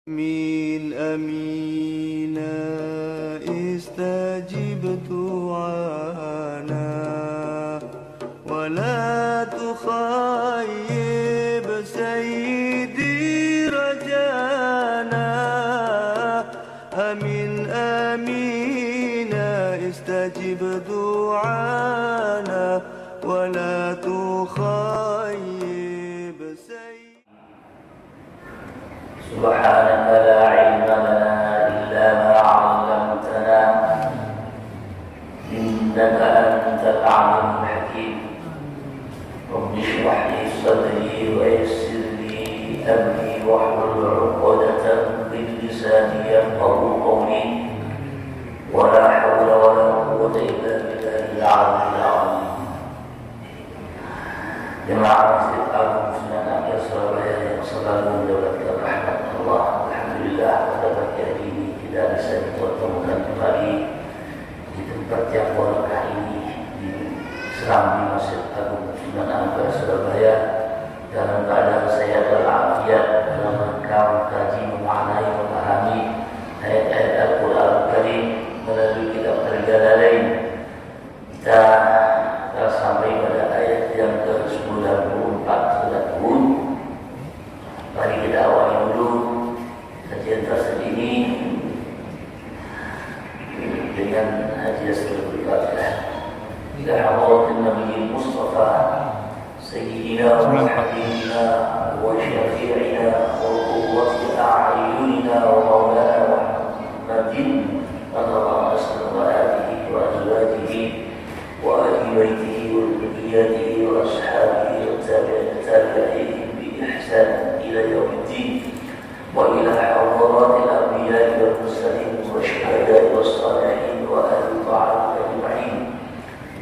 آمين آمين استجب دعانا ولا تخيب سيدي رجانا. آمين آمين استجب دعانا ولا تخيب سيدي. سبحانك لا علم لنا إلا ما علمتنا إنك أنت العليم الحكيم. رب اشرح لي صدري ويسر لي أمري واحلل عقدة من لساني يفقهوا قولي ولا حول ولا قوة إلا بالله العلي العظيم. Jemaah masjid Agung Sunan Ampel Surabaya yang selalu mendapatkan rahmat Allah, alhamdulillah pada pagi hari ini kita bisa dipertemukan kembali di tempat yang barakah ini di Serambi Masjid Agung Sunan Ampel Surabaya dalam keadaan sehat walafiat dalam rangka mengkaji, memaknai, memahami ayat-ayat Al-Quran Karim melalui kitab Al-Jalalain. Kita telah sampai pada ayat yang ke-94 surat Hud. Mari kita awali dulu kajian tersebut ini dengan hadiah seperti ila hadratin Nabi Mustafa Sayyidina wa Habibina wa Syafi'ina wa qurrati a'yunina wa maulana Muhammadin sallallahu alaihi wa azwajihi وآل بيته وذريته وأصحابه والتابعين بإحسان إلى يوم الدين وإلى حضرات الأنبياء والمرسلين والشهداء والصالحين وأهل الطاعة أجمعين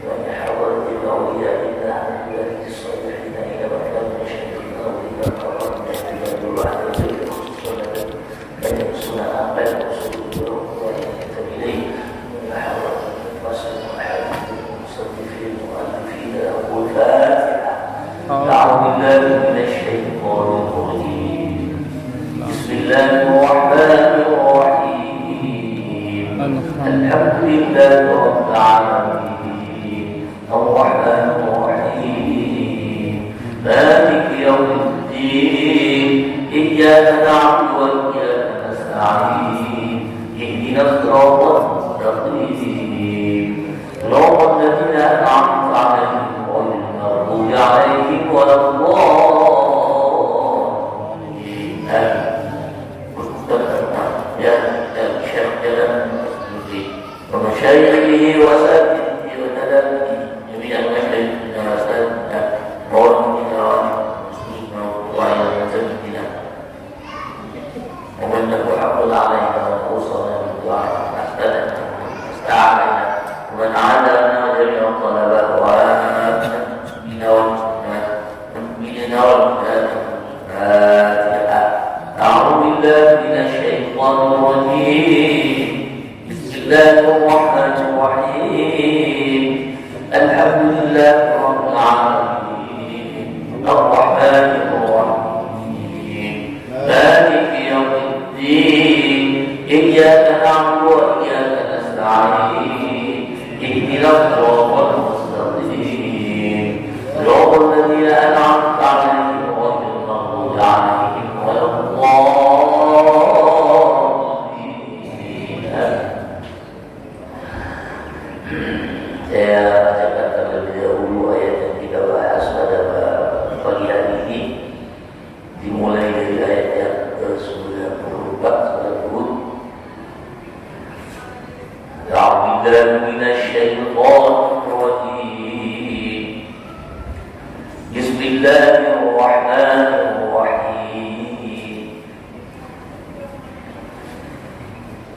وإلى حضرة الأولياء الله وأولياء الصالحين إلى مكان مشهد الأرض إلى قرار نحن الوحدة خصوصا أن يكسونا أقل وصول وإلى إليه وإلى حضرة المصر أعوذ بالله من الشيطان الرجيم. بسم الله الرحمن الرحيم. الحمد لله رب العالمين الرحمن الرحيم مالك يوم الدين إياك نعبد وإياك نستعين اهدنا الصراط المستقيم صراط الذين أنعمت عليهم غير المغضوب عليهم ولا الضالين. يا شيخ جلال ومشايخه وساتذته وتلاميذه جميع المشايخ وساتذته وعلمائنا والمسلمين وعلمائنا ومن له حق علينا وأوصانا بالدعاء استعاننا ومن عادنا جميع الطلبة وآمنا والمؤمنين والمؤمنات. أعوذ بالله من الشيطان الرجيم. بسم الله الرحمن الرحيم. الحمد لله رب العالمين الرحمن الرحيم مالك يوم الدين إياك نعبد وإياك نستعين اهدنا الصراط المستقيم صراط الذين أنعمت عليهم غير المغضوب عليهم ولا الضالين. Saya bacakan terlebih dahulu ayat yang kita bahas pada pagi hari ini, dimulai dari ayat yang ke-94 surat Hud. أعوذ بالله من الشيطان الرجيم. بسم الله الرحمن الرحيم.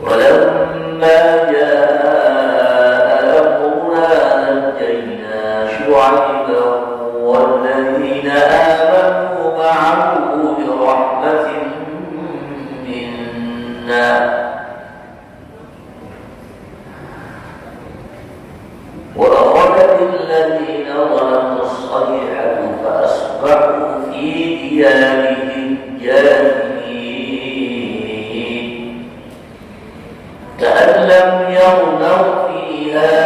ولما جاء أمرنا نجينا شعيبا والذين آمنوا معه برحمة منا وأخذت الذين ظلموا الصيحة فأصبحوا في ديارهم جاثمين. يغنوا فيها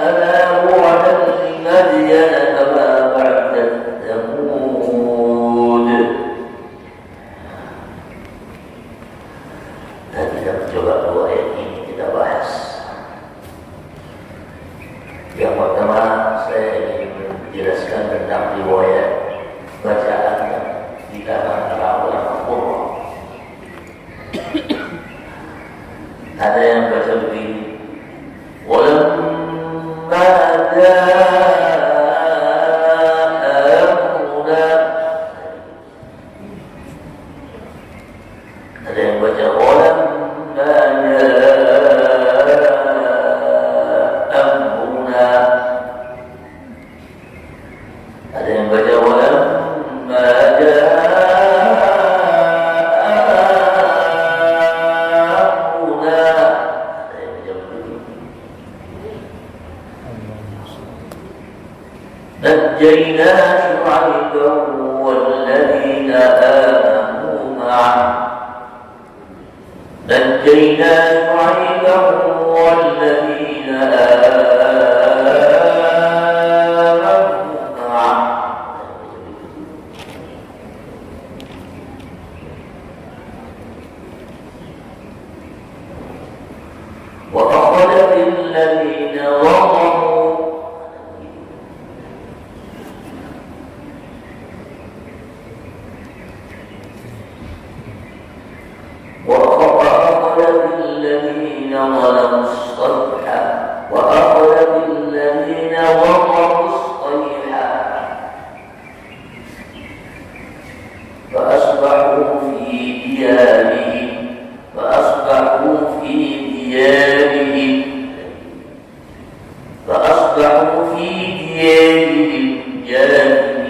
ألا بعدا لمدين كما بعدت ثمود. Dan kita mencoba dua ayat ini kita bahas. Yang pertama saya ingin menjelaskan tentang riwayat bacaan di kalangan para ulama Qur'an. Ada yang baca begini, walamma ja'amuna. Ada yang baca walamma ja'amuna. Ada yang baca walamma نجينا شعيبا والذين آمنوا معه نجينا شعيبا والذين آمنوا معه وأخذت الذين ظلموا الذين ظلموا الصيحة وأخذت الذين ظلموا الصيحة فأصبحوا في ديارهم جاثمين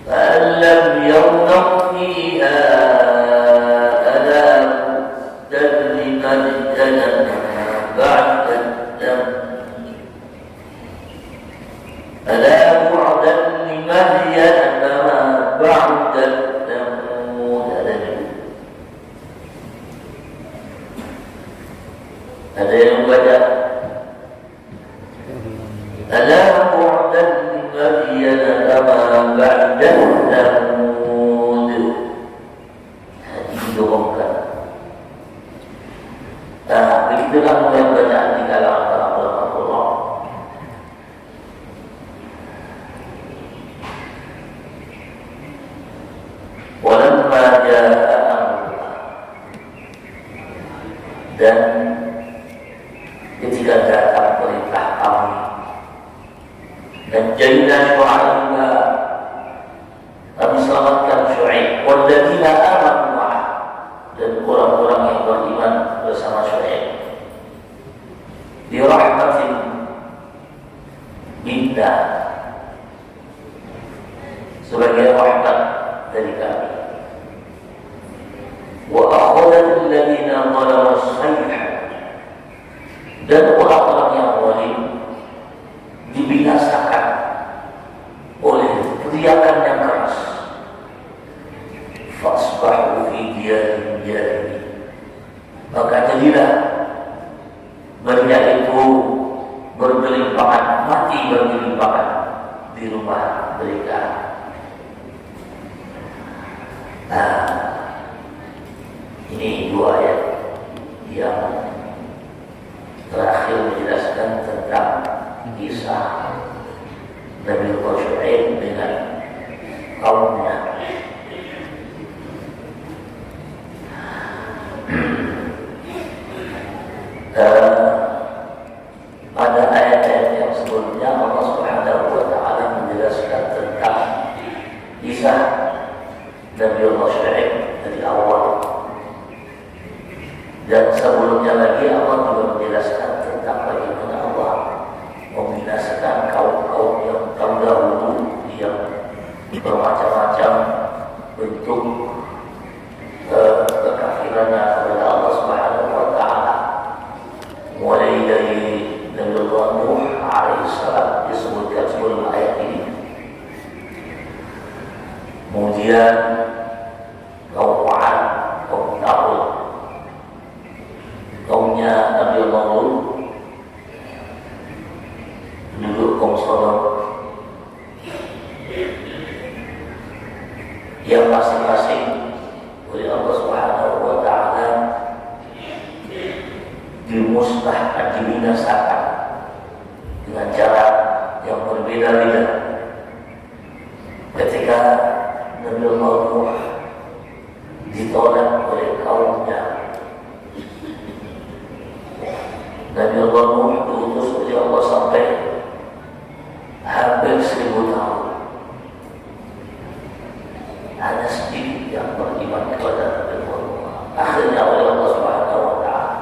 فأن لم يغنوا فيها ألا بعدا لمدين بعد الدم ألا بعدا لمدين كما بعد ثمود. Ada yang baca ألا بعدا لمدين كما بعد ثمود. Didorongkan. Nah, begitulah yang bacaan di kalangan para ulama Allah. Walamma jaa amruna, dan ketika datang perintah kami, najjayna Syu'aiba, kami selamatkan Syu'aib, walladzina amanu ma'ah, dan orang-orang yang beriman bersama Syu'aib, bi rahmatin minna, sebagai rahmat dari kami. Wa akhadhat alladhina zalamu as-sayhah, dan orang-orang yang zalim dibinasakan oleh teriakan yang keras. Fasbahu fi diyarihim jathimin, maka jadilah mereka itu bergelimpangan, mati bergelimpangan di rumah mereka. Nah, ini dua ayat yang terakhir menjelaskan tentang kisah Nabi Syu'aib dengan kaumnya. Pada ayat-ayat yang sebelumnya Allah Subhanahu wa Ta'ala menjelaskan tentang kisah Nabi Syu'aib dari awal, dan sebelumnya lagi Allah juga menjelaskan tentang bagaimana Allah membinasakan kaum-kaum yang terdahulu yang bermacam-macam bentuk kekafirannya kepada Allah Subhanahu wa Ta'ala, mulai dari Nabi Nuh alaihissalam disebutkan sebelum ayat ini, kemudian kaum yang masing-masing oleh Allah Subhanahu wa Ta'ala dimusnahkan, dibinasakan dengan cara yang berbeda-beda. Ketika Nabi Allah Nuh ditolak oleh kaumnya, Nabi Allah Nuh diutus oleh Allah sampai hampir 1000 tahun. Hanya sedikit yang beriman kepada Nabi Allah. Akhirnya oleh Allah Subhanahu wa Ta'ala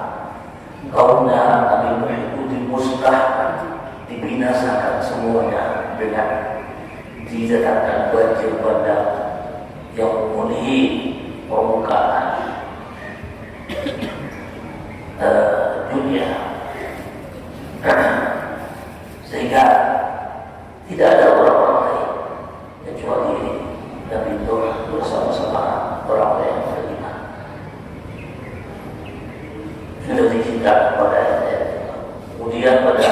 kaumnya Nabi Nuh itu dimusnahkan, dibinasakan semuanya dengan didatangkan banjir bandang yang memenuhi permukaan dunia, sehingga tidak ada orang-orang lain kecuali Nabi Nuh bersama-sama orang yang beriman. Sudah dicinta kepada kemudian pada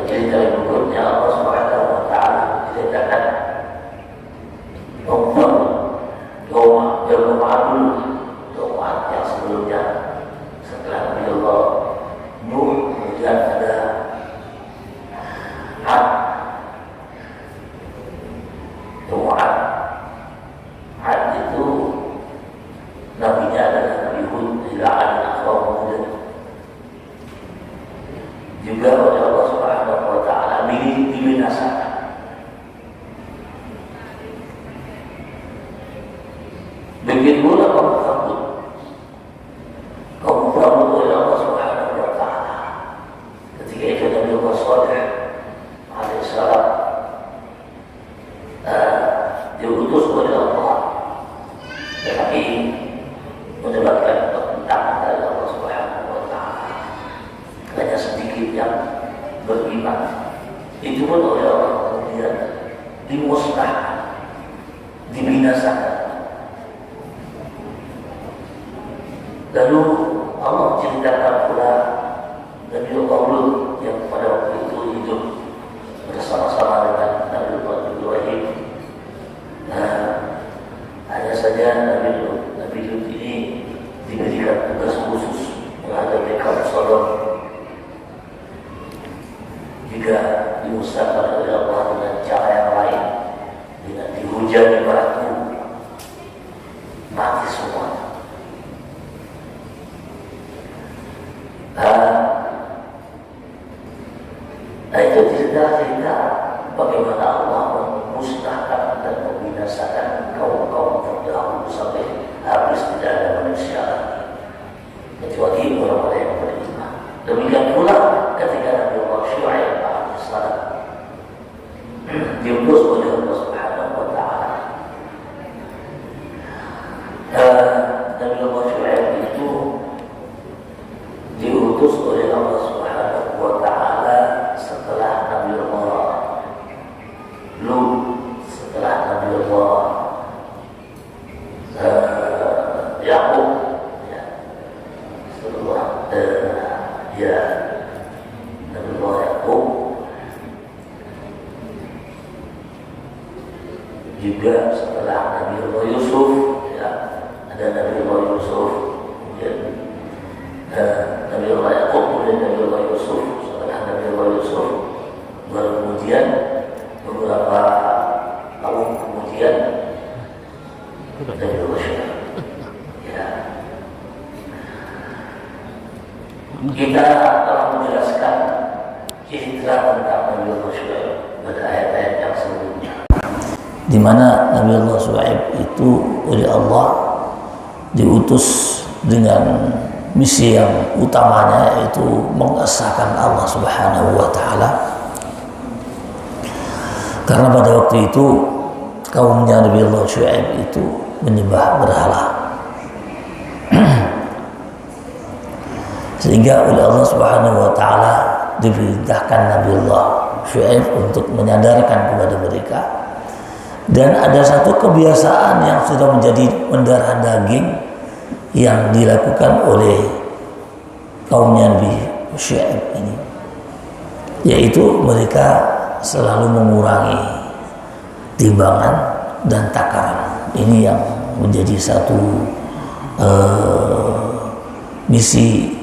cerita berikutnya Allah Subhanahu wa Ta'ala diceritakan Yaumul yang sebelumnya setelah Nabi Allah Nuh, kemudian ada Ad. Ad itu nabinya adalah Nabi Hud, ila adin akhwam Hud. Juga oleh Allah Subhanahu wa Ta'ala dibinasakan. Begitu pula kaum Thamud. Kaum Thamud oleh Allah Subhanahu wa Ta'ala ketika itu Nabi Allah Shalih alaihissalam diutus oleh Allah, tetapi mendapatkan pertentangan dari Allah Subhanahu wa Ta'ala. Hanya sedikit yang beriman. Itu pun oleh Allah kemudian dimusnahkan, dibinasakan. Lalu Allah ceritakan pula Nabi Allah Lut yang pada waktu itu hidup bersama-sama dengan Nabi Allah Ibrahim. Hanya saja Nabi Lut ini diberikan tugas khusus menghadapi kaum Sodom, juga dimusnahkan oleh Allah dengan cara yang lain, dengan dihujani batu, mati semua. Itu cerita-cerita bagaimana Allah memusnahkan dan membinasakan kaum-kaum terdahulu sampai habis tidak ada manusia kecuali orang-orang yang beriman. Demikian pula ketika Nabi Allah Syu'aib alaihissalam diutus oleh Allah Subhanahu wa Ta'ala. Nabi Allah Syu'aib itu diutus oleh Allah Subhanahu wa Ta'ala setelah Nabi Allah Lut, setelah Nabi Allah Yaqub, setelah Nabi Allah Yaqub, juga setelah Nabi Allah Yusuf, ada Nabi Allah Yusuf, kemudian Nabi Allah Yaqub, kemudian Nabi Allah Yusuf. Setelah Nabi Allah Yusuf, baru kemudian beberapa tahun kemudian Nabi Allah Syu'aib. Kita telah menjelaskan hijrah tentang Nabi Allah Syu'aib pada ayat-ayat yang sebelumnya, di mana Nabi Allah Syu'aib itu oleh Allah diutus dengan misi yang utamanya yaitu mengesahkan Allah Subhanahu wa Ta'ala. Karena pada waktu itu kaumnya Nabi Allah Syu'aib itu menyembah berhala, sehingga oleh Allah Subhanahu wa Ta'ala diperintahkan Nabi Allah Syu'aib untuk menyadarkan kepada mereka. Dan ada satu kebiasaan yang sudah menjadi mendarah daging yang dilakukan oleh kaumnya Nabi Syu'aib ini, yaitu mereka selalu mengurangi timbangan dan takaran. Ini yang menjadi satu misi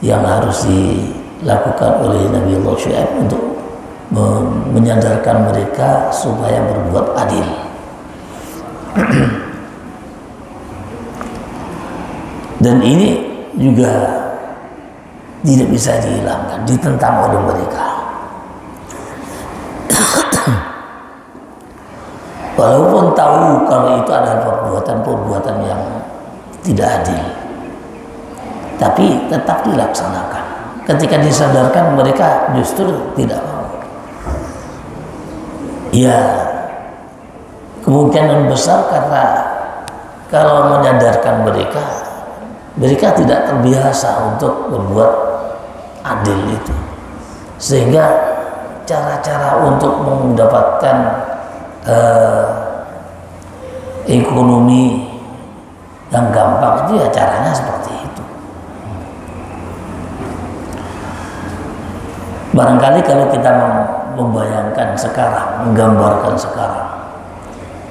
yang harus dilakukan oleh Nabi Allah Syuaib untuk menyadarkan mereka supaya berbuat adil. Dan ini juga tidak bisa dihilangkan, ditentang oleh mereka. Walaupun tahu kalau itu adalah perbuatan-perbuatan yang tidak adil, tapi tetap dilaksanakan. Ketika disadarkan, mereka justru tidak mau. Ya, kemungkinan besar karena kalau menyadarkan mereka tidak terbiasa untuk berbuat adil itu, sehingga cara-cara untuk mendapatkan ekonomi yang gampang itu ya caranya seperti itu. Barangkali kalau kita membayangkan sekarang, menggambarkan sekarang,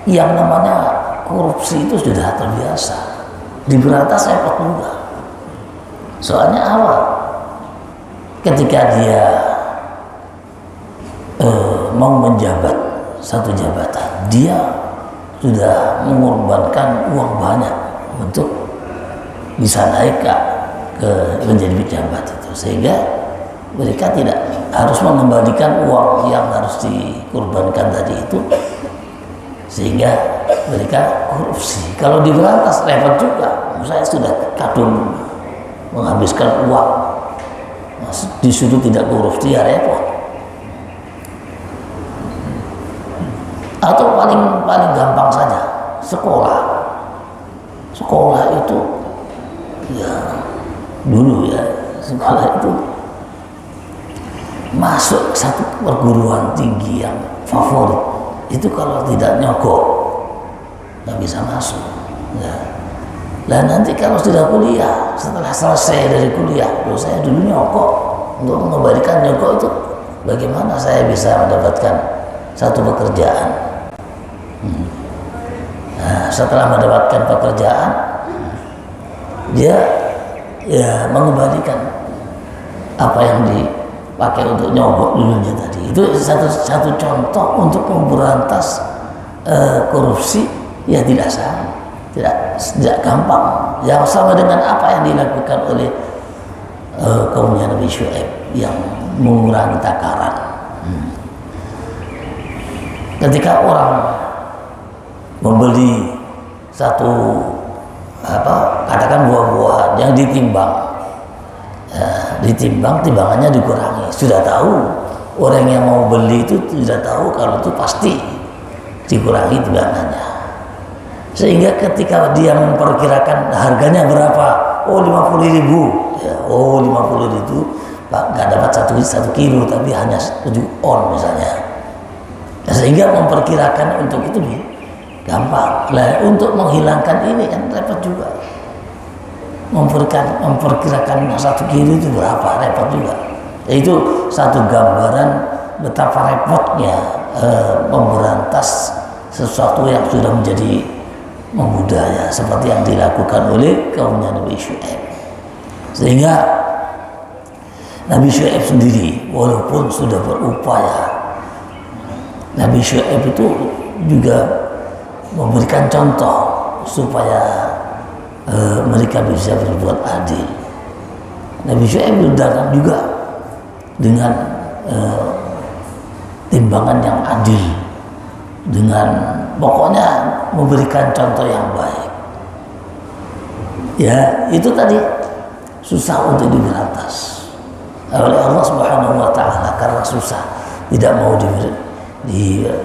yang namanya korupsi itu sudah terbiasa, diberantas repot juga. Soalnya awal ketika dia mau menjabat satu jabatan, dia sudah mengorbankan uang banyak untuk bisa naik ke menjadi pejabat itu, sehingga mereka tidak harus mengembalikan uang yang harus dikorbankan tadi itu, sehingga mereka korupsi. Kalau diberantas repot juga. Saya sudah kadung menghabiskan uang, disuruh tidak korupsi ya repot. Atau paling gampang saja, sekolah itu ya dulu ya, sekolah itu masuk satu perguruan tinggi yang favorit itu kalau tidak nyogok nggak bisa masuk ya. Lah nanti kalau sudah kuliah, setelah selesai dari kuliah, saya dulu nyogok, untuk mengembalikan nyogok itu bagaimana saya bisa mendapatkan satu pekerjaan. Nah, setelah mendapatkan pekerjaan, dia ya mengembalikan apa yang dipakai untuk nyogok dulunya tadi. Itu satu contoh untuk memberantas korupsi ya tidak sama, tidak gampang. Yang sama dengan apa yang dilakukan oleh kaumnya Nabi Syuaib yang mengurangi takaran. Ketika orang membeli satu katakan buah-buahan yang ditimbang, timbangannya dikurangi. Sudah tahu orang yang mau beli itu sudah tahu kalau itu pasti dikurangi timbangannya, sehingga ketika dia memperkirakan harganya berapa, 50.000 ya, 50.000 Pak, nggak dapat satu kilo tapi hanya 7 on misalnya. Nah, sehingga memperkirakan untuk itu gampang. Nah, untuk menghilangkan ini kan repot juga. Memperkirakan 1 kilo itu berapa, repot juga. Itu satu gambaran betapa repotnya memberantas sesuatu yang sudah menjadi membudaya seperti yang dilakukan oleh kaumnya Nabi Syuaib. Sehingga Nabi Syuaib sendiri walaupun sudah berupaya, Nabi Syuaib itu juga memberikan contoh supaya mereka bisa berbuat adil. Nabi Syuaib datang juga dengan timbangan yang adil, dengan pokoknya memberikan contoh yang baik. Ya, itu tadi susah untuk diberantas oleh Allah Subhanahu wa taala, karena susah, tidak mau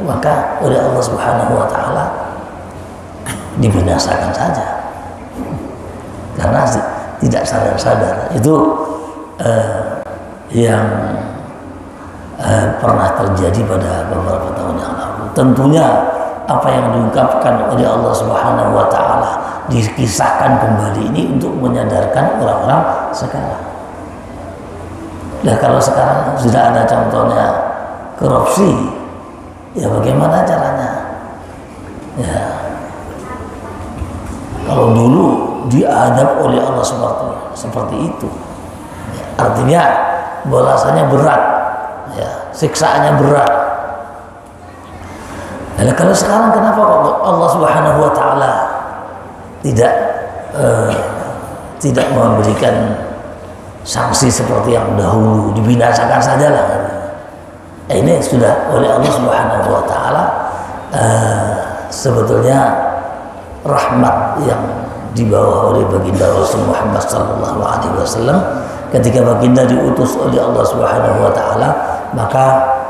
maka oleh Allah Subhanahu wa taala dibinasakan saja karena tidak sadar-sadar. Itu yang pernah terjadi pada beberapa tahun yang lalu. Tentunya apa yang diungkapkan oleh Allah Subhanahu wa taala dikisahkan kembali ini untuk menyadarkan orang-orang sekarang. Nah, kalau sekarang sudah ada contohnya korupsi, ya bagaimana caranya? Ya. Kalau dulu diadab oleh Allah seperti itu, artinya balasannya berat, ya, siksaannya berat. Nah, kalau sekarang kenapa kok Allah Subhanahu Wa Taala tidak memberikan sanksi seperti yang dahulu, dibinasakan sajalah? Ini sudah oleh Allah Subhanahu Wa Taala sebetulnya rahmat yang dibawa oleh baginda Rasul Muhammad Sallallahu Alaihi Wasallam. Ketika baginda diutus oleh Allah Subhanahu Wa Taala, maka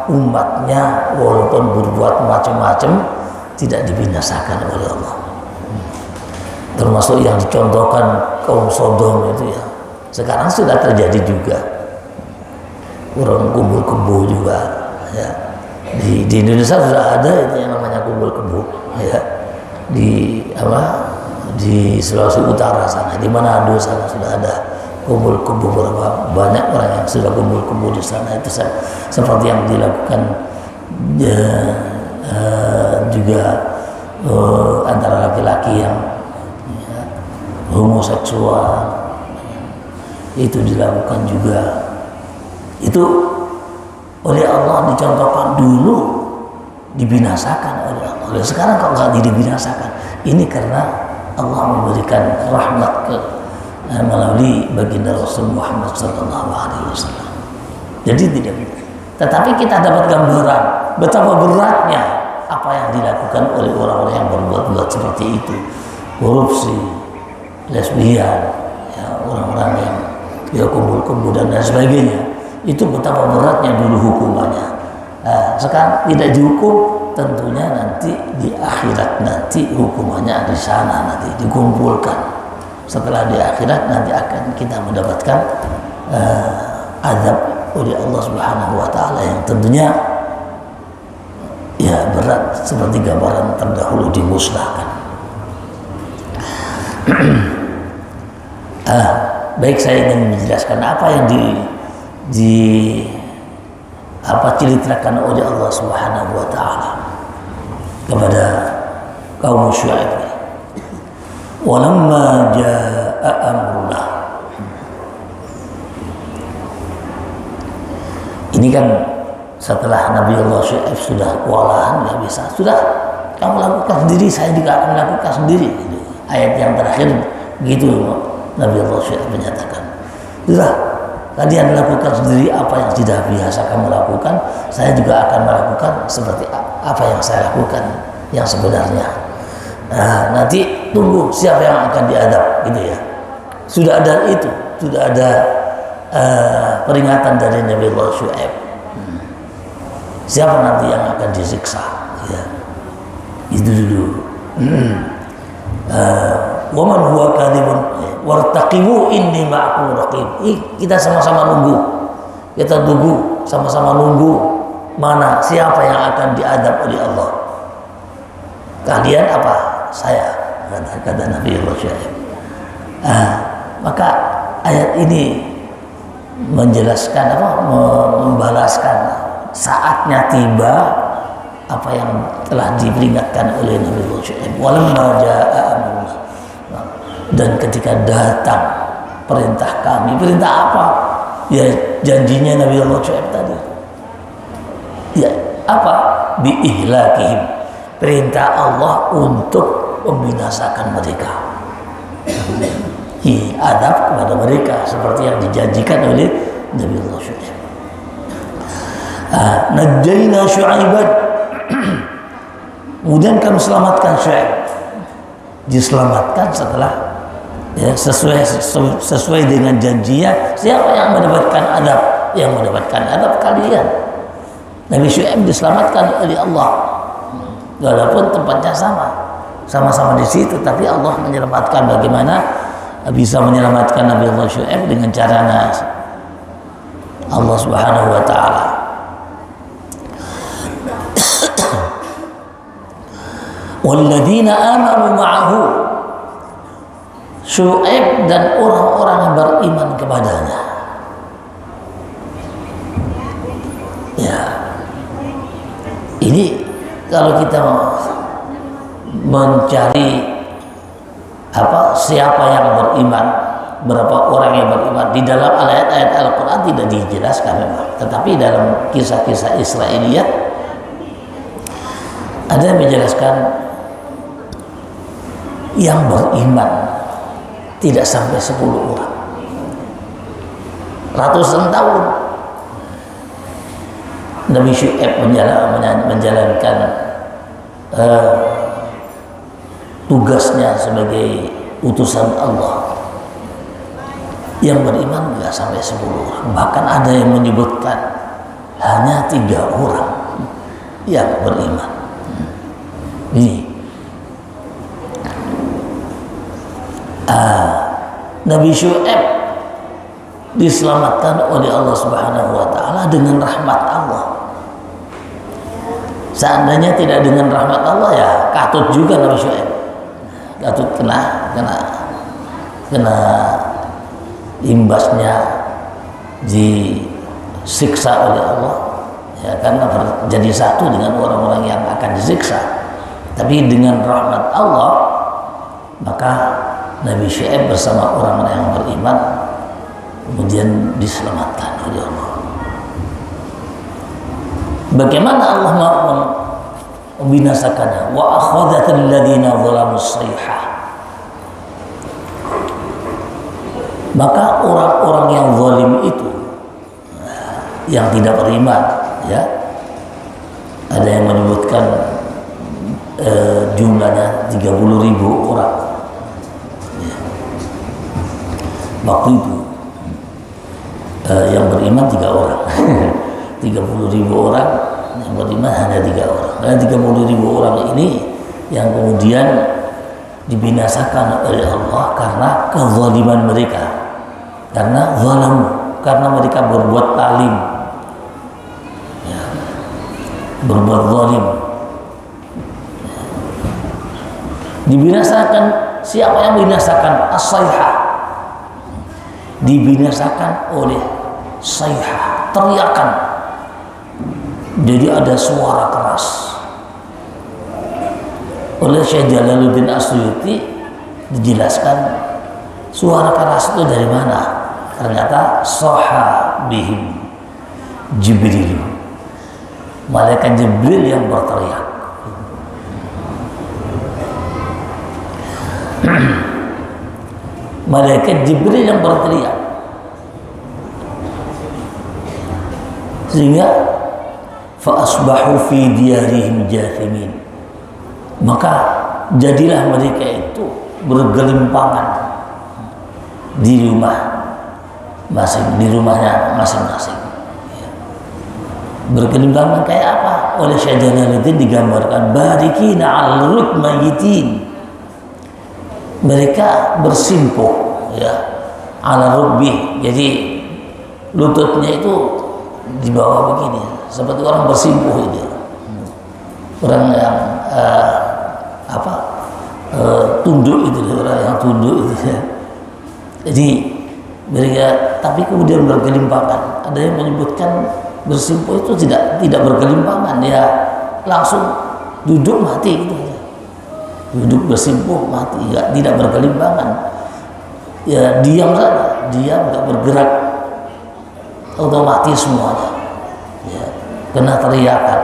umatnya walaupun berbuat macam-macam tidak dibinasakan oleh Allah. Termasuk yang dicontohkan kaum Sodom itu, ya, sekarang sudah terjadi juga. Orang kumpul kebo juga, ya. Di Indonesia sudah ada itu yang namanya kumpul kebo, ya. Di Sulawesi Utara sana, di Manado sana sudah ada kumpul kebo. Berapa banyak orang yang sudah kumpul kebo di sana. Itu seperti yang dilakukan juga antara laki-laki yang homoseksual, itu dilakukan juga. Itu oleh Allah dicontohkan, dulu dibinasakan oleh Allah. Sekarang kok nggak dibinasakan? Ini karena Allah memberikan rahmat melalui baginda Rasul Muhammad Sallallahu Alaihi Wasallam. Jadi tidak. Tetapi kita dapat gambaran betapa beratnya apa yang dilakukan oleh orang-orang yang berbuat seperti itu, korupsi, lesbian, ya, orang-orang yang kumpul-kumpul dan lain sebagainya. Itu betapa beratnya dulu hukumannya. Sekarang tidak dihukum, tentunya nanti di akhirat nanti hukumannya di sana, nanti dikumpulkan. Setelah di akhirat nanti akan kita mendapatkan azab oleh Allah Subhanahu Wa Taala yang tentunya ya berat seperti gambaran terdahulu dimusnahkan. Baik, saya ingin menjelaskan apa yang ceritakan oleh Allah Subhanahu Wa Taala kepada kaum Syuaib. Walamma jaa amruna. Ini kan setelah Nabi Allah Syuaib sudah kewalahan, nggak bisa, sudah kamu lakukan sendiri, saya juga akan lakukan sendiri. Ayat yang terakhir begitu Nabi Allah Syuaib menyatakan, sudah kalian lakukan sendiri apa yang tidak biasa kamu lakukan, saya juga akan melakukan seperti apa yang saya lakukan yang sebenarnya. Nah, nanti tunggu siapa yang akan diadab, gitu ya. Sudah ada itu, sudah ada peringatan dari Nabi Allah Syuaib. Siapa nanti yang akan disiksa, ya. Itu dulu. Waman huwa kadhibun wartaqibu inni ma'akum raqib. Kita sama-sama nunggu. Kita tunggu, sama-sama nunggu mana siapa yang akan diadab oleh Allah. Kalian apa? Saya, kata Nabi Allah Syuaib. Maka ayat ini menjelaskan membalaskan saatnya tiba apa yang telah diperingatkan oleh Nabi Allah Syuaib. Walamma jaa amruna. Dan ketika datang perintah kami, perintah apa? Ya janjinya Nabi Allah Syuaib tadi. Ya apa? Biihlakihim. Perintah Allah untuk membinasakan mereka. Adab kepada mereka seperti yang dijanjikan oleh Nabi Allah Syuaib. Najjayna Syuaiban. Kemudian kami selamatkan Syuaib. Diselamatkan setelah ya, sesuai dengan janjinya. Siapa yang mendapatkan adab? Yang mendapatkan adab kalian. Nabi Syuaib diselamatkan oleh Allah. Walaupun tempatnya sama-sama di situ, tapi Allah menyelamatkan. Bagaimana bisa menyelamatkan Nabi Allah Syuaib? Dengan caranya Allah Subhanahu Wa Taala. Walladzina amanu ma'ahu. Syuaib dan orang-orang yang beriman kepadanya. Ya, ini kalau kita mencari siapa yang beriman, berapa orang yang beriman. Di dalam ayat-ayat Al-Quran tidak dijelaskan memang, tetapi dalam kisah-kisah Israiliyat ada yang menjelaskan yang beriman tidak sampai 10 orang. Ratusan tahun Nabi Syu'aib menjalankan tugasnya sebagai utusan Allah. Yang beriman tidak sampai 10 orang. Bahkan ada yang menyebutkan hanya 3 orang yang beriman. Ini Nabi Syu'aib diselamatkan oleh Allah Subhanahu wa taala dengan rahmat Allah. Seandainya tidak dengan rahmat Allah, ya katut juga Nabi Syu'aib. Katut kena imbasnya, disiksa oleh Allah, ya, karena jadi satu dengan orang-orang yang akan disiksa. Tapi dengan rahmat Allah, maka Nabi Syu'aib bersama orang-orang yang beriman kemudian diselamatkan oleh Allah. Bagaimana Allah membinasakannya? Wa akhadhatil ladzina zalamus sayhah. Maka orang-orang yang zalim itu, yang tidak beriman, ya, ada yang menyebutkan jumlahnya 30.000 orang. Ya. Waktu itu yang beriman 3 orang. 30.000 orang yang beriman hanya 3 orang. Dan 30.000 orang ini yang kemudian dibinasakan oleh Allah karena kezaliman mereka, karena zalam, karena mereka berbuat talim, ya, berbuat zalim. Dibinasakan, siapa yang binasakan? As-sayhah. Dibinasakan oleh sayhah, teriakan. Jadi ada suara keras. Oleh Syekh Jalaluddin As-Suyuti dijelaskan suara keras itu dari mana? Ternyata soha bihim Jibril, malaikat Jibril yang berteriak. Malaikat Jibril yang berteriak, sehingga fa asbahu fi diyarihim jathimin, maka jadilah mereka itu bergelimpangan di rumahnya masing-masing. Bergelimpangan kayak apa? Oleh Syekh Jalaluddin digambarkan barikina al-ruk mayitin, mereka bersimpuh, ya, ala rukbih, jadi lututnya itu di bawah begini, seperti orang bersimpuh itu, orang yang tunduk itu, orang yang tunduk itu, ya. Jadi mereka, tapi kemudian bergelimpangan. Ada yang menyebutkan bersimpuh itu tidak bergelimpangan, ya langsung duduk mati gitu. Duduk bersimpuh mati, ya, tidak bergelimpangan, ya diam saja, diam, nggak bergerak, otomatis semuanya, ya, kena teriakan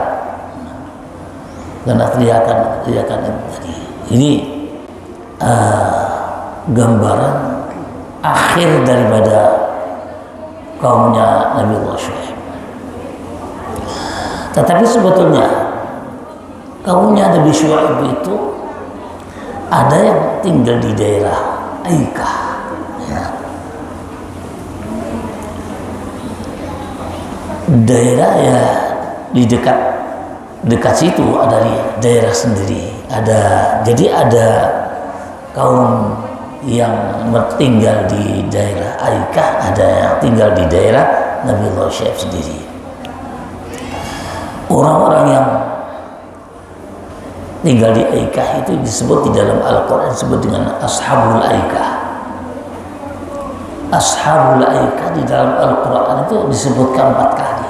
itu tadi. Ini gambaran akhir daripada kaumnya Nabi Allah Syu'aib. Tetapi sebetulnya kaumnya Nabi Syu'aib itu ada yang tinggal di daerah Aikah, ya. Daerah, ya, di dekat situ ada daerah sendiri. Jadi ada kaum yang tinggal di daerah Aikah, ada yang tinggal di daerah Nabi Allah Syu'aib sendiri. Orang-orang yang tinggal di Aikah itu disebut di dalam Al-Quran, disebut dengan Ashabul Aikah. Ashabul Aikah di dalam Al-Quran itu disebutkan 4 kali.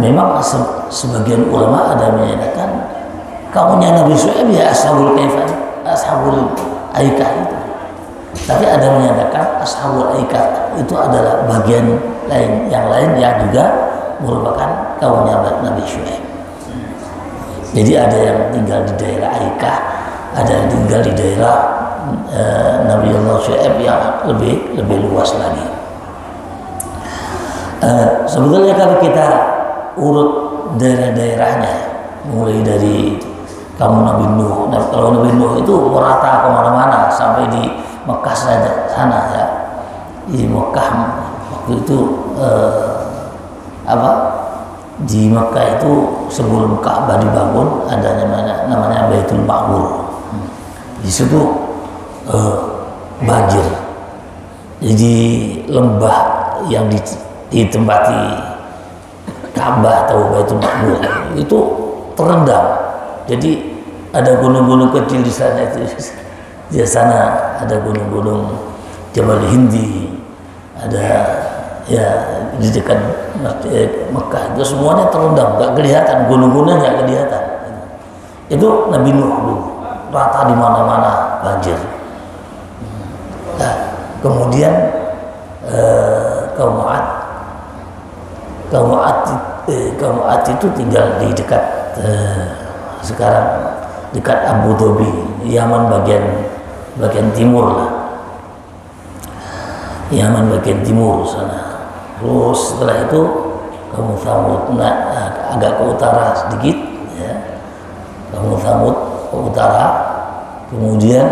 Memang sebagian ulama ada menyatakan kaumnya Nabi Syuaib ya ashabul kaifah, ashabul aikah itu. Tapi ada yang menyatakan ashabul aikah itu adalah bagian lain yang juga merupakan kaumnya Nabi Syuaib. Jadi ada yang tinggal di daerah Aikah, ada yang tinggal di daerah Nabiullah Syuaib yang lebih luas lagi. Sebetulnya kalau kita urut daerah-daerahnya, mulai dari kaum Nabi Nuh, kalau Nabi Nuh itu merata kemana-mana sampai di Mekah sana ya. Di Mekah waktu itu di Mekah itu sebelum Ka'bah dibangun ada namanya Baitul Ma'mur. Di situ banjir. Jadi lembah yang ditempati Ka'bah atau Baitul Ma'mur itu terendam. Jadi ada gunung-gunung kecil di sana itu. Di sana ada gunung-gunung Jabal Hindi, ada ya di dekat Mekah itu semuanya terendam, nggak kelihatan, gunung-gunung nggak kelihatan. Itu Nabi Nuh dulu, rata di mana-mana banjir. Nah, kemudian kaum Ad itu tinggal di dekat sekarang dekat Abu Dhabi, Yaman bagian timur lah. Yaman bagian timur sana. Terus setelah itu kaum Tsamud agak ke utara sedikit ya. Kaum Tsamud ke utara. Kemudian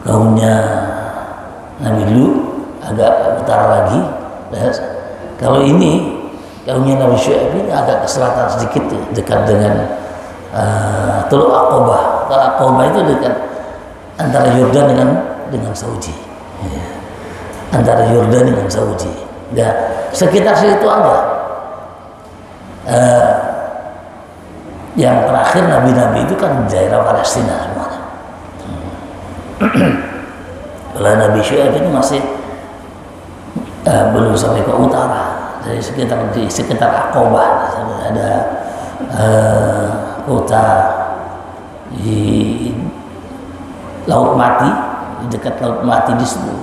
kaumnya Nabi Lut agak ke utara lagi. Ya. Kalau ini kaumnya Nabi Syuaib ini agak ke selatan sedikit ya, dekat dengan Teluk Aqabah. Teluk Aqabah itu dekat antara Yordan dengan Saudi. Ya. Antara Yordan dengan Saudi. Ya, sekitar situ ada. Yang terakhir nabi-nabi itu kan daerah Palestina semuanya. Kalau Nabi Syuaib ini masih belum sampai ke utara. Dari sekitar Aqabah ada kota di Laut Mati, di dekat Laut Mati di situ.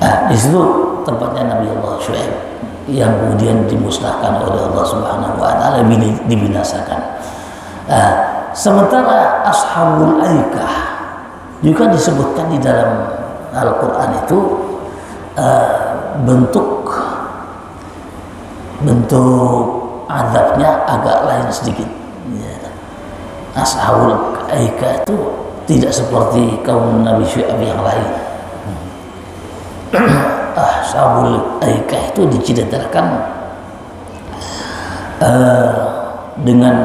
Nah, di situ tempatnya Nabi Allah Syuaib yang kemudian dimusnahkan oleh Allah Subhanahu wa taala, dibinasakan. Nah, sementara ashabul aikah juga disebutkan di dalam Al-Qur'an itu bentuk azabnya agak lain sedikit. Ya. Ashabul aikah itu tidak seperti kaum Nabi Syuaib yang lain. Ashabul aikah itu diceritakan dengan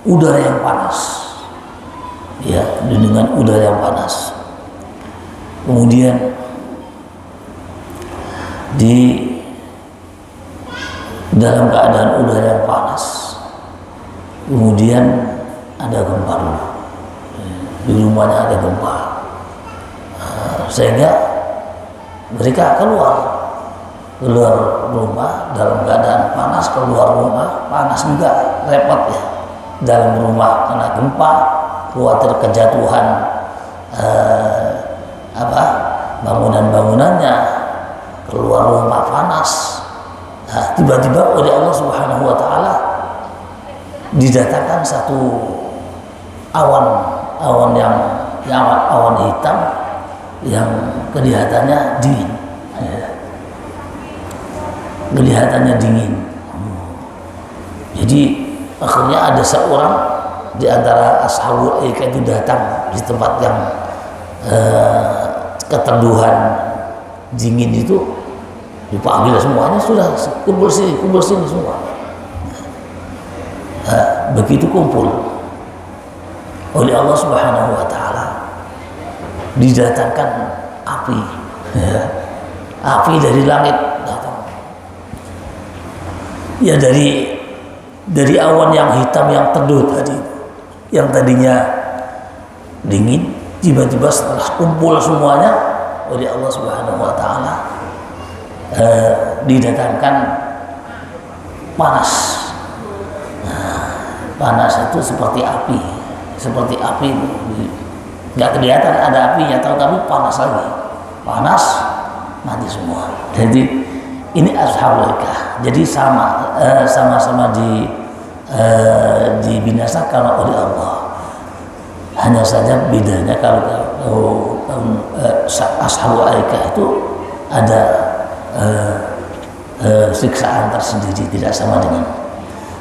udara yang panas, ya, dengan udara yang panas. Kemudian di dalam keadaan udara yang panas, kemudian ada gempa dulu. Di rumahnya ada gempa, sehingga mereka keluar rumah dalam keadaan panas, keluar rumah panas juga, repot ya. Dalam rumah kena gempa, khawatir kejatuhan bangunan-bangunannya, keluar rumah panas. Nah, tiba-tiba oleh Allah Subhanahu wa taala didatangkan satu awan hitam yang kelihatannya dingin, ya. Kelihatannya dingin. Jadi akhirnya ada seorang di antara ashabul aikah itu datang di tempat yang keteduhan dingin itu, dipanggil semuanya, sudah kumpul sini semua. Begitu kumpul, oleh Allah Subhanahu wa taala didatangkan api, ya. Api dari langit datang. Ya, dari awan yang hitam yang teduh tadi, yang tadinya dingin, tiba-tiba setelah kumpul semuanya oleh Allah Subhanahu wa taala didatangkan panas. Nah, panas itu seperti api nggak kelihatan ada apinya, tapi panas lagi, panas mati semua. Jadi ini ashabul aikah. Jadi sama-sama dibinasakan oleh Allah. Hanya saja bedanya kalau ashabul aikah itu ada siksaan tersendiri, tidak sama dengan.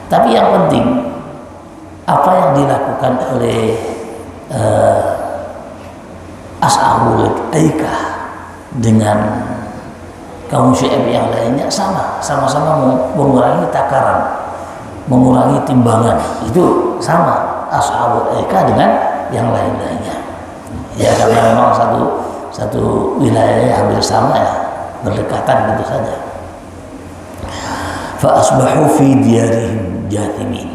Tapi yang penting apa yang dilakukan oleh ashabul aikah dengan kaum Syuaib yang lainnya sama-sama mengurangi takaran, mengurangi timbangan. Itu sama ashabul aikah dengan yang lain-lainnya. Ya karena memang satu wilayahnya hampir sama ya, berdekatan gitu saja. Fa asbahu fi diyarihim jathimin.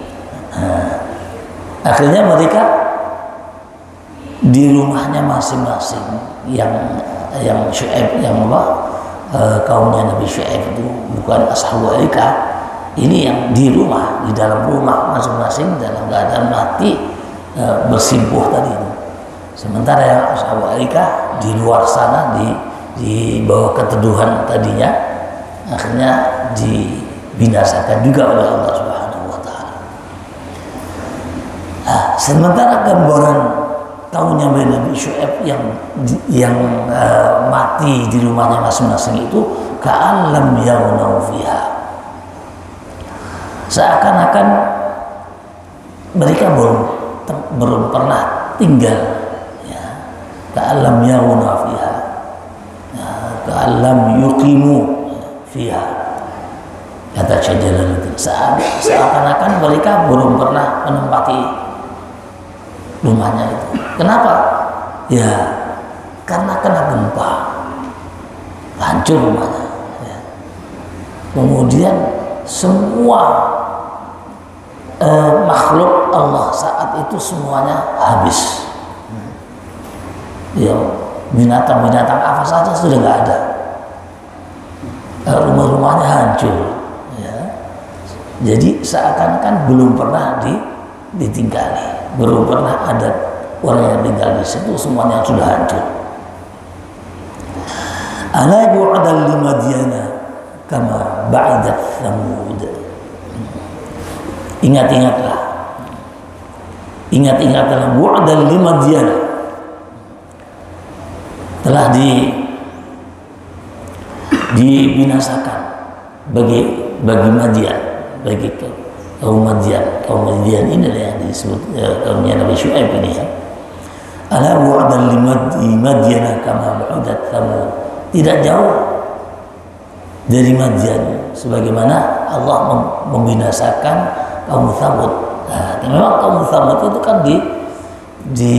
Akhirnya mereka di rumahnya masing-masing yang Syuaib, kaumnya Nabi Syuaib itu bukan ashabul aikah, ini yang di dalam rumah masing-masing dalam keadaan mati bersimpuh tadi itu. Sementara yang ashabul aikah di luar sana di bawah keteduhan tadinya akhirnya dibinasakan juga oleh Allah Subhanahu wa taala. Sementara gambaran kaumnya Nabi Syuaib yang mati di rumahnya masing-masing itu ka'allam yaghnaw fiha, seakan-akan mereka belum pernah tinggal, ya. Ka'allam yaghnaw fiha, ya. Ka'allam yuqimu fiha, kata Jalaladdin. Seakan-akan mereka belum pernah menempati rumahnya itu. Kenapa? Ya karena kena gempa, hancur rumahnya, ya. Kemudian semua makhluk Allah saat itu semuanya habis, ya, binatang-binatang apa saja sudah nggak ada, rumah-rumahnya hancur, ya. Jadi seakan-akan belum pernah ditinggali, belum pernah ada orang yang tinggal di situ, semuanya sudah hancur. Ala bu'dal limadyana kama ba'idat Thamud. Ingat-ingatlah bu'dal limadyana, telah dibinasakan bagi Madian, bagi kaum Madian ini yang disebut kaumnya Nabi Syuaib ini, ya. Ala bu'dan limadyana kama ba'udat Thamud, tidak jauh dari Madian sebagaimana Allah membinasakan kaum Thamud. Nah, memang kaum Thamud itu kan di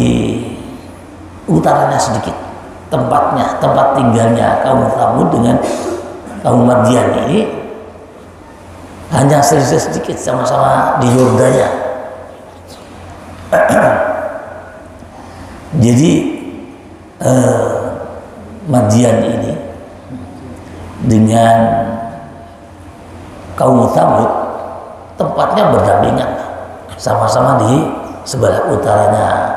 utaranya sedikit tempat tinggalnya kaum Thamud dengan kaum Madian ini hanya sedikit, sama-sama di Yordania. Jadi Madian ini dengan kaum Thamud tempatnya berdampingan, sama-sama di sebelah utaranya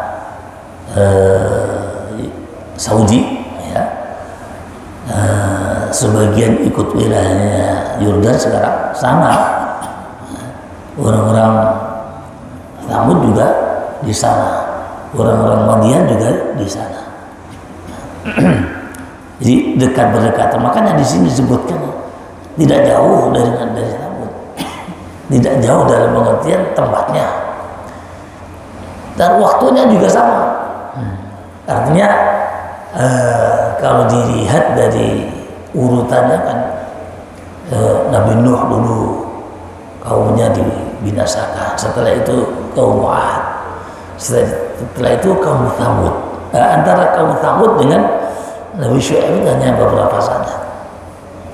Saudi, ya. Sebagian ikut wilayahnya Yordan sekarang sama. Orang-orang Thamud juga di sana, orang-orang Madian juga di sana. Jadi berdekatan. Makanya di sini disebutkan tidak jauh dari Thamud, tidak jauh dalam pengertian tempatnya dan waktunya juga sama. Artinya kalau dilihat dari urutannya kan, Nabi Nuh dulu kaumnya dibinasakan, setelah itu kaum 'Ad, setelah itu kaum Thamud. Antara kaum Thamud dengan Nabi Syuaib hanya beberapa saja,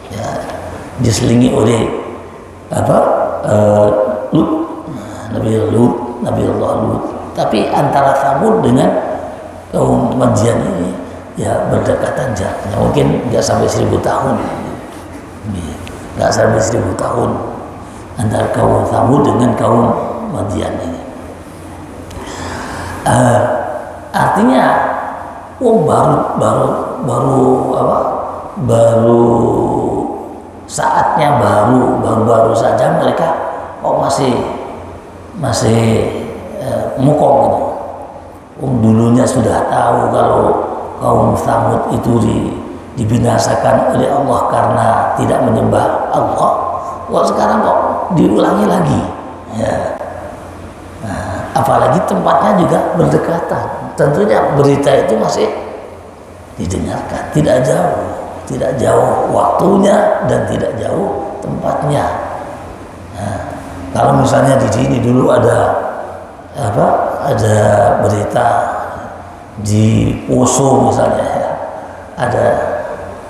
ya, diselingi oleh Lut, Nabi Allah Lut. Tapi antara Thamud dengan kaum Madian ini ya berdekatan jaraknya, mungkin nggak sampai 1000 tahun. nggak sampai 1000 tahun antara kaum Tsamud dengan kaum Madian ini. Artinya, baru saatnya baru saja mereka masih mukong gitu. Dulunya sudah tahu kalau kaum Tsamud itu dibinasakan oleh Allah karena tidak menyembah Allah. Sekarang kok diulangi lagi, ya. Apalagi tempatnya juga berdekatan. Tentunya berita itu masih didengarkan, tidak jauh waktunya dan tidak jauh tempatnya. Kalau misalnya di sini dulu ada berita di Poso misalnya, ya.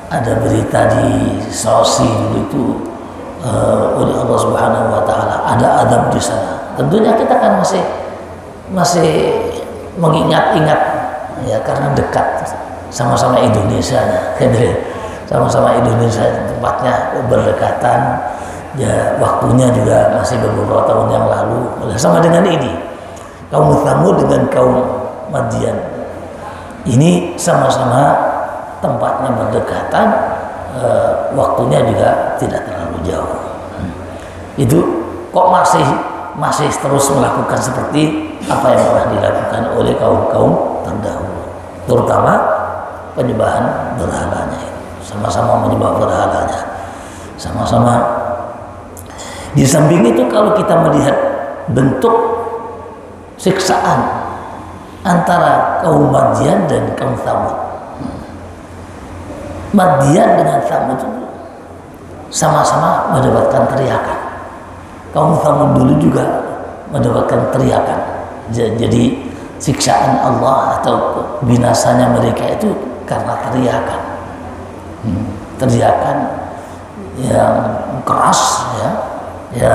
ada berita di Sulawesi dulu itu oleh Allah Subhanahu Wa Taala ada adab di sana. Tentunya kita kan masih mengingat-ingat, ya, karena dekat sama-sama Indonesia, sama-sama Indonesia, tempatnya berdekatan, ya, waktunya juga masih beberapa tahun yang lalu. Sama dengan ini, kaum Tsamud dengan kaum Madian ini sama-sama tempatnya berdekatan, waktunya juga tidak terlalu jauh. Itu kok masih terus melakukan seperti apa yang pernah dilakukan oleh kaum-kaum terdahulu, terutama penyembahan berhalanya. Sama-sama menyembah berhalanya, sama-sama. Di samping itu, kalau kita melihat bentuk siksaan antara kaum Madian dan kaum Tsamud, Madian dengan Tsamud itu sama-sama mendapatkan teriakan. Kaum Tsamud dulu juga mendapatkan teriakan. Jadi siksaan Allah atau binasanya mereka itu karena teriakan, teriakan yang keras, ya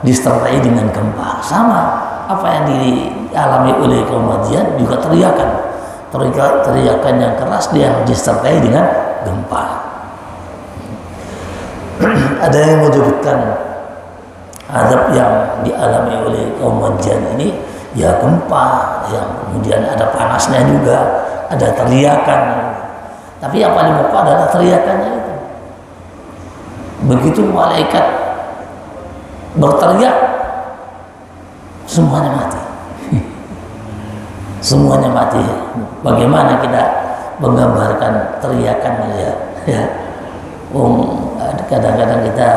disertai dengan gempa. Sama apa yang dialami oleh kaum Madian juga teriakan yang keras yang disertai dengan gempa. Ada yang menyebutkan azab yang dialami oleh kaum Madian ini, ya, gempa, yang kemudian ada panasnya juga, ada teriakan. Tapi yang paling pokok adalah teriakannya itu. Begitu malaikat berteriak, semuanya mati. Semuanya mati. Bagaimana kita menggambarkan teriakannya, ya. Kadang-kadang kita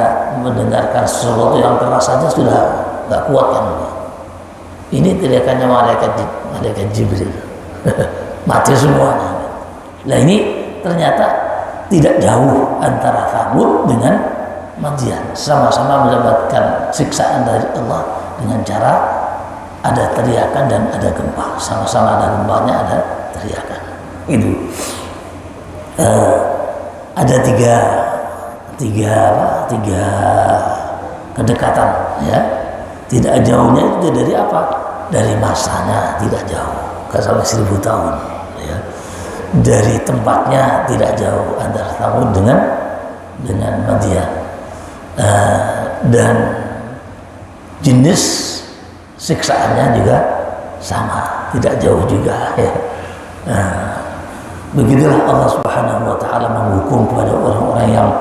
mendengarkan sesuatu yang keras saja sudah nggak kuat, kan. Ini teriakannya malaikat Jibril. Mati semuanya. Nah, ini ternyata tidak jauh antara Tsamud dengan Madian. Sama-sama mendapatkan siksaan dari Allah dengan cara ada teriakan dan ada gempa. Sama-sama ada gempanya, ada teriakan. Itu ada tiga kedekatan, ya. Tidak jauhnya itu dari apa? Dari masanya tidak jauh, kan sampai 1000 tahun, ya. Dari tempatnya tidak jauh antara Tsamud dengan Madian, dan jenis siksaannya juga sama, tidak jauh juga, ya. Begitulah Allah Subhanahu Wa Taala menghukum kepada orang-orang yang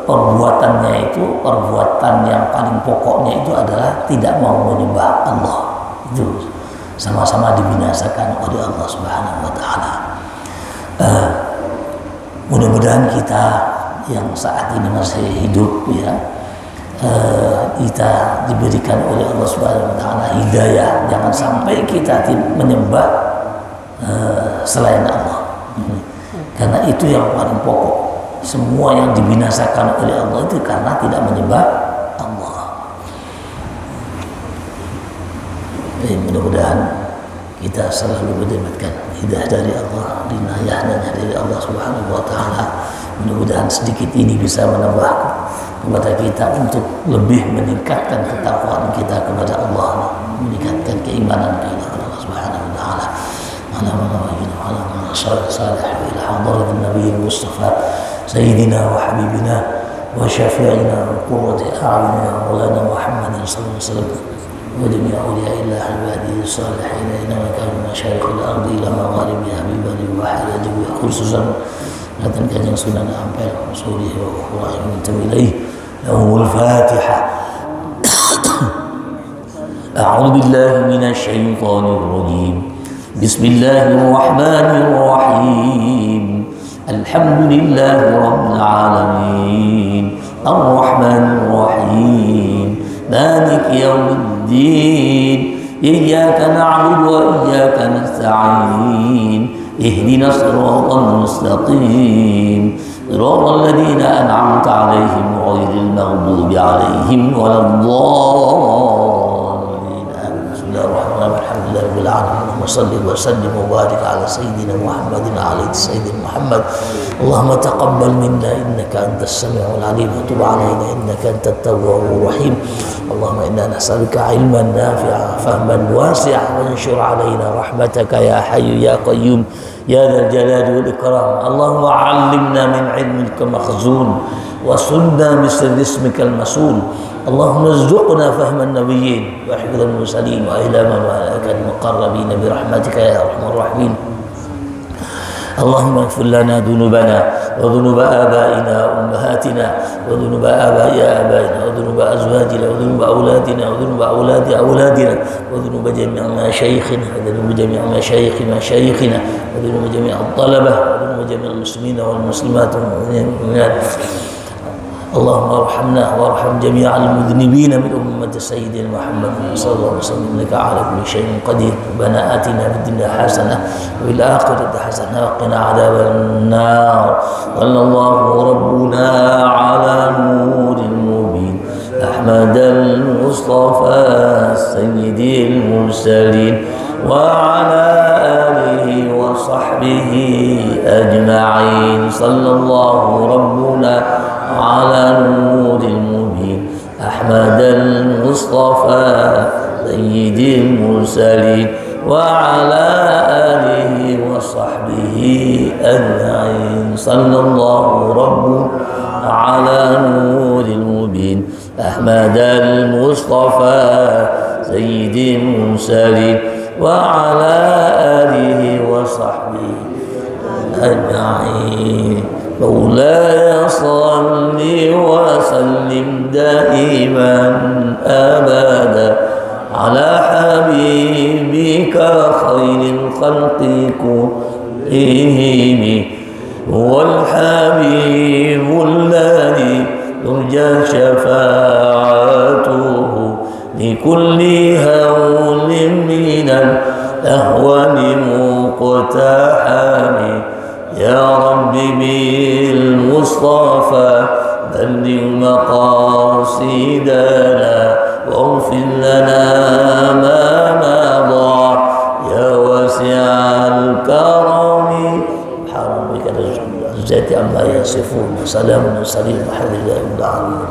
perbuatannya itu, perbuatan yang paling pokoknya itu adalah tidak mau menyembah Allah. Itu sama-sama dibinasakan oleh Allah Subhanahu Wa Taala. Mudah-mudahan kita yang saat ini masih hidup, ya, kita diberikan oleh Allah Subhanahu Wa Taala hidayah. Jangan sampai kita menyembah selain Allah. Karena itu yang paling pokok. Semua yang dibinasakan oleh Allah itu karena tidak menyembah Allah. Mudah-mudahan kita selalu mendapatkan hidayah dari Allah, inayahnya dari Allah Subhanahu Wa Taala. Mudah-mudahan sedikit ini bisa menambah kepada kita untuk lebih meningkatkan ketakwaan kita kepada Allah, meningkatkan keimanan kita kepada Allah Subhanahu Wa Taala. صالح إلى حضرة النبي المصطفى سيدنا وحبيبنا وشفيعنا وقرة أعيننا مولانا محمد صلى الله عليه وسلم وجميع أولياء الله عباده الصالحين إنما كانوا مشارق الأرض إلى مغاربها ببالي وحياته خصوصا نتنكج سنن أنبياء رسوله وأخوائه من إليه له الفاتحة. أعوذ بالله من الشيطان الرجيم. بسم الله الرحمن الرحيم. الحمد لله رب العالمين الرحمن الرحيم مالك يوم الدين إياك نعبد وإياك نستعين اهدنا الصراط المستقيم صراط الذين أنعمت عليهم غير المغضوب عليهم ولا الضالين. بسم الله الرحمن الرحيم. الحمد لله رب العالمين وصل وسلم وبارك على سيدنا محمد عليه سيدنا محمد. اللهم تقبل منا إنك أنت السميع العليم وتب علينا إنك أنت التواب الرحيم. اللهم إنا نسألك علما نافعا فهما واسعا وانشر علينا رحمتك يا حي يا قيوم يا ذا الجلال والإكرام. اللهم علمنا من علمك مخزون وصلنا بسر اسمك المسؤول. اللهم ارزقنا فهم النبيين وحفظ المرسلين وإلهام الملائكة المقربين برحمتك يا أرحم الراحمين. اللهم اغفر لنا ذنوبنا وذنوب آبائنا وأمهاتنا وذنوب آباء آبائنا وذنوب أزواجنا وذنوب أولادنا وذنوب أولاد أولادنا وذنوب جميع مشايخنا وذنوب جميع مشايخ مشايخنا وذنوب جميع الطلبة وذنوب جميع المسلمين والمسلمات والمؤمنات. اللهم ارحمنا وارحم جميع المذنبين من أمة سيدنا محمد صلى الله عليه وسلم إنك على كل شيء قدير. ربنا آتنا في الدنيا حسنة وفي الآخرة حسنة وقنا عذاب النار. صلى الله ربنا على نور المبين أحمد المصطفى سيد المرسلين وعلى آله وصحبه أجمعين. صلى الله ربنا على نور المبين أحمد المصطفى سيد المرسلين وعلى آله وصحبه أجمعين. صلى الله ربنا على نور المبين أحمد المصطفى سيد المرسلين وعلى آله وصحبه أجمعين. مولاي صل وسلم دائما أبدا على حبيبك خير الخلق كلهم هو الحبيب الذي ترجى شفاعته لكل هول من الأهوال مقتحم. يا رب بالمصطفى بلغ مقاصدنا واغفر لنا ما مضى يا واسع الكرم. سبحان ربك رب العزة عما يصفون وسلام على المرسلين والحمد لله رب العالمين.